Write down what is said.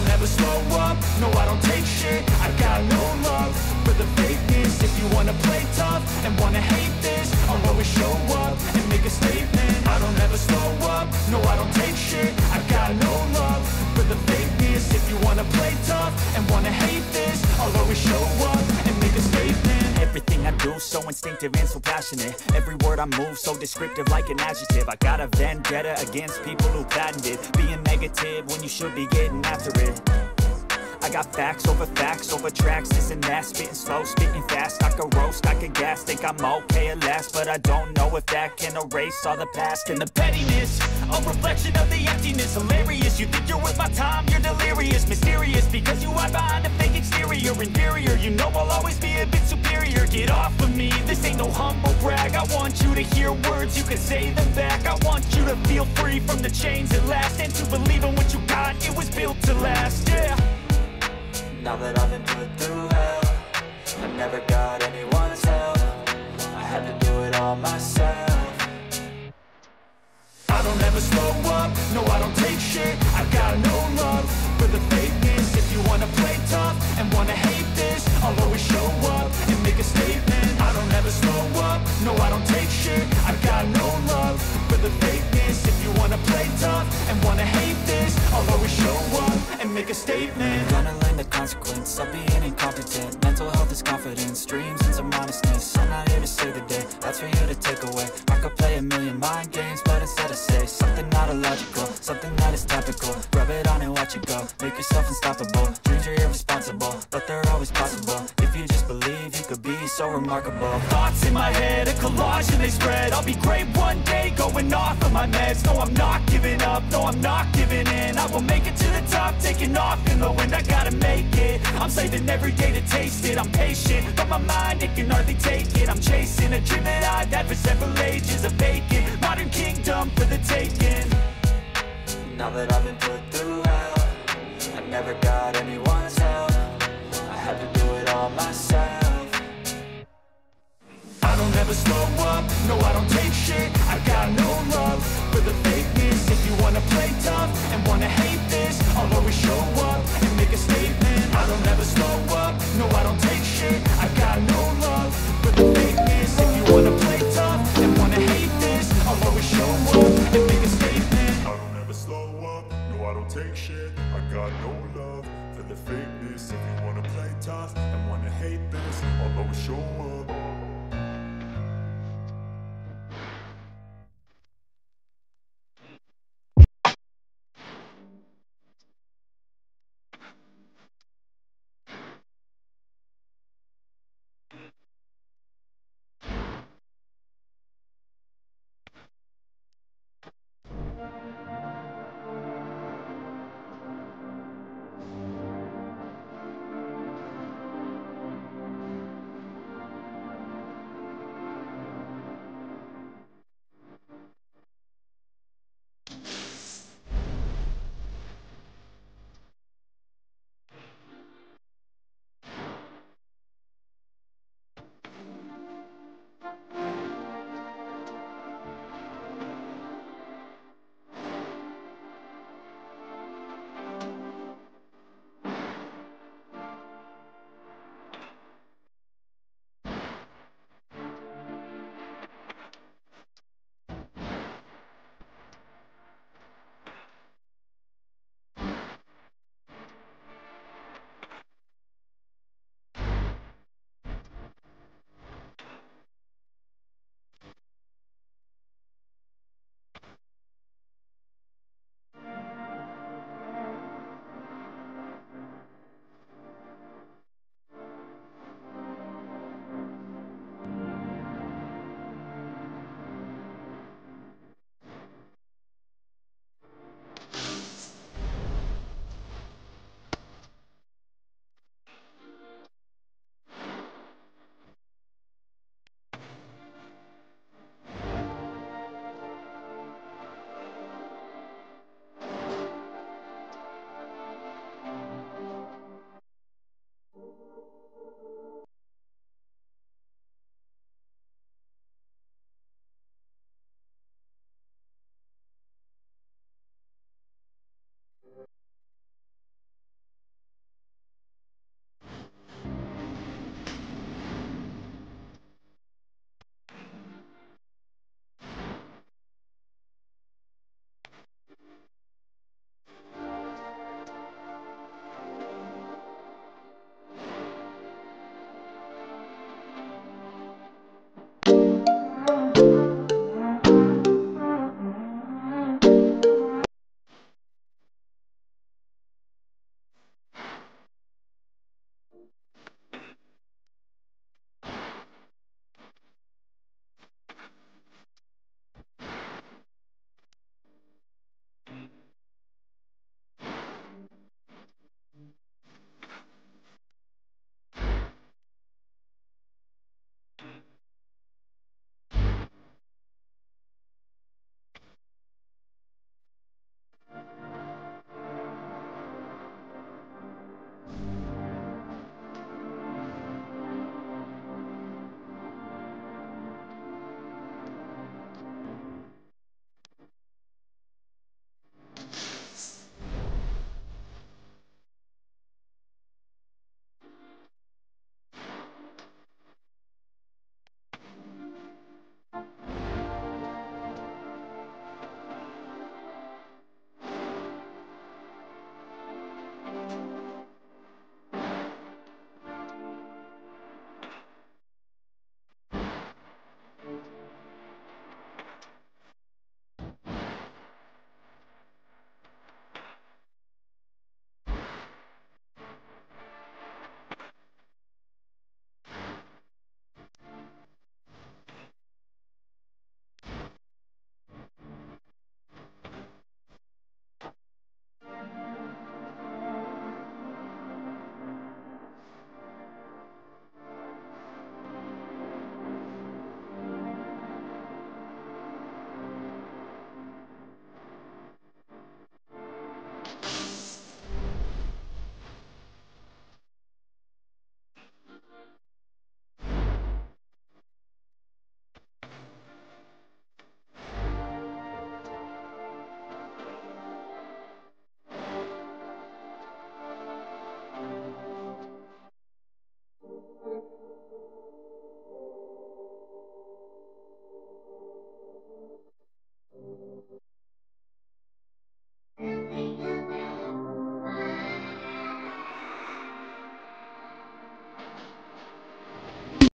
don't ever slow up, no I don't take shit. I got no love for the fakeness. If you wanna play tough and wanna hate this, I'll always show up and make a statement. I don't ever slow up, no I don't take shit. I got no love for the fakeness. If you wanna play tough and wanna hate this, I'll always show up and make a statement. Everything I do so instinctive and so passionate. Every word I move so descriptive like an adjective. I got a vendetta against people who patented being negative when you should be getting after it. I got facts over tracks, this and that, spitting slow, spitting fast. I could roast, I could gas, think I'm okay at last, but I don't know if that can erase all the past and the pettiness. A reflection of the emptiness, hilarious. You think you're worth my time, you're delirious, mysterious, because you hide behind a fake exterior, inferior. You know I'll always be a bit superior. Get off of me, this ain't no humble brag. I want you to hear words, you can say them back. I want you to feel free from the chains at last, and to believe in what you got, it was built to last, yeah. Now that I've been put through hell, I never got anyone's help. I had to do it all myself. I don't ever slow up, no I don't take shit. I got no love for the fakeness. If you wanna play tough and wanna hate this, I'll always show up and make a statement. I don't ever slow up, no I don't take shit. I got no love for the fakeness. If you wanna play tough and wanna hate this, I'll always show up and make a statement. Gonna learn the consequence of being incompetent. Mental health is confidence, dreams and some honestness. I'm not here to save the day, that's for you to take away. I could play a million mind games, but instead I say something not illogical, something that is topical. Rub it on and watch it go, make yourself unstoppable. Dreams are irresponsible, but they're always possible. If you just believe, you could be so remarkable. Thoughts in my head, a collage and they spread. I'll be great one day, going off of my meds. No, I'm not giving up, no, I'm not giving in. I will make it to the top, taking off in the wind. I gotta make it, I'm saving every day to taste it. I'm patient, but my mind, it can hardly take it. I'm chasing a dream that I've had for several ages. A vacant, modern kingdom for the taking. Now that I've been put through hell, I never got anyone's help. I had to do it all myself. I don't ever slow up, no I don't take shit. I got no love for the fakeness. If you wanna play tough and wanna hate this, I'll always show up and make a statement. I don't ever slow up, no I don't take shit. I got no love for the fakeness. If you wanna play tough and wanna hate this, I'll always show up and make a statement. I don't ever slow up, no I don't take shit. I got no love for the fakeness. If you wanna play tough and wanna hate this, I'll always show up.